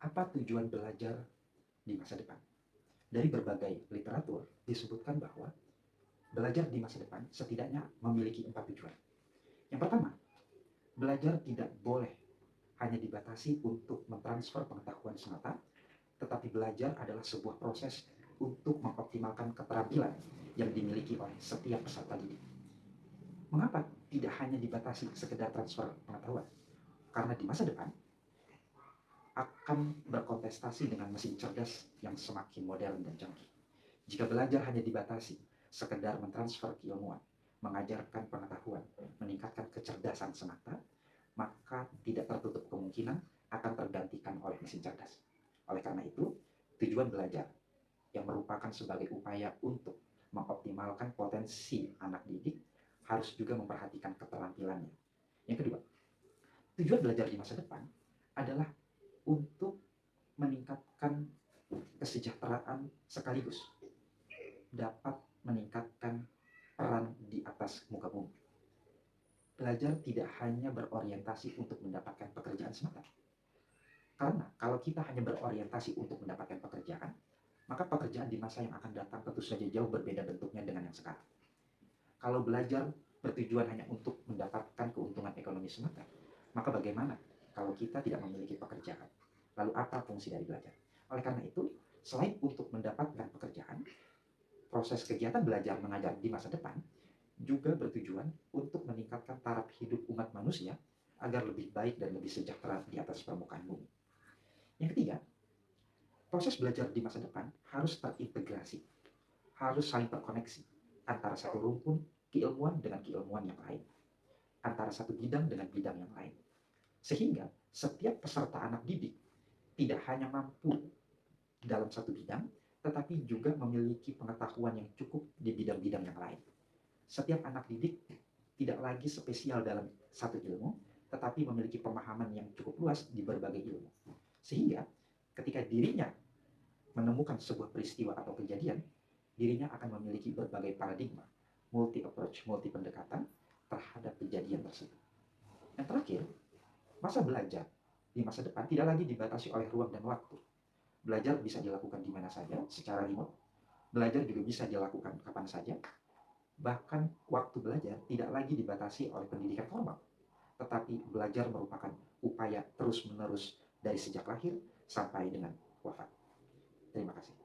Apa tujuan belajar di masa depan? Dari berbagai literatur disebutkan bahwa belajar di masa depan setidaknya memiliki 4 tujuan. Yang pertama, belajar tidak boleh hanya dibatasi untuk mentransfer pengetahuan semata, tetapi belajar adalah sebuah proses untuk mengoptimalkan keterampilan yang dimiliki oleh setiap peserta didik. Mengapa tidak hanya dibatasi sekedar transfer pengetahuan? Karena di masa depan akan berkontestasi dengan mesin cerdas yang semakin modern dan canggih. Jika belajar hanya dibatasi sekedar mentransfer keilmuan, mengajarkan pengetahuan, meningkatkan kecerdasan semata, maka tidak tertutup kemungkinan akan tergantikan oleh mesin cerdas. Oleh karena itu, tujuan belajar yang merupakan sebagai upaya untuk mengoptimalkan potensi anak didik harus juga memperhatikan keterampilannya. Yang kedua, tujuan belajar di masa depan adalah untuk meningkatkan kesejahteraan sekaligus dapat meningkatkan peran di atas muka bumi. Belajar tidak hanya berorientasi untuk mendapatkan pekerjaan semata. Karena kalau kita hanya berorientasi untuk mendapatkan pekerjaan, maka pekerjaan di masa yang akan datang tentu saja jauh berbeda bentuknya dengan yang sekarang. Kalau belajar bertujuan hanya untuk mendapatkan keuntungan ekonomi semata, maka bagaimana kalau kita tidak memiliki pekerjaan? Lalu apa fungsi dari belajar? Oleh karena itu, selain untuk mendapatkan pekerjaan, proses kegiatan belajar mengajar di masa depan juga bertujuan untuk meningkatkan taraf hidup umat manusia agar lebih baik dan lebih sejahtera di atas permukaan bumi. Yang ketiga, proses belajar di masa depan harus terintegrasi, harus saling terkoneksi antara satu rumpun keilmuan dengan keilmuan yang lain, antara satu bidang dengan bidang yang lain. Sehingga setiap peserta anak didik tidak hanya mampu dalam satu bidang, tetapi juga memiliki pengetahuan yang cukup di bidang-bidang yang lain. Setiap anak didik tidak lagi spesial dalam satu ilmu, tetapi memiliki pemahaman yang cukup luas di berbagai ilmu. Sehingga ketika dirinya menemukan sebuah peristiwa atau kejadian, dirinya akan memiliki berbagai paradigma, multi approach, multi pendekatan terhadap kejadian tersebut. Yang terakhir, masa belajar di masa depan tidak lagi dibatasi oleh ruang dan waktu. Belajar bisa dilakukan di mana saja secara remote. Belajar juga bisa dilakukan kapan saja. Bahkan waktu belajar tidak lagi dibatasi oleh pendidikan formal, tetapi belajar merupakan upaya terus-menerus dari sejak lahir sampai dengan wafat. Terima kasih.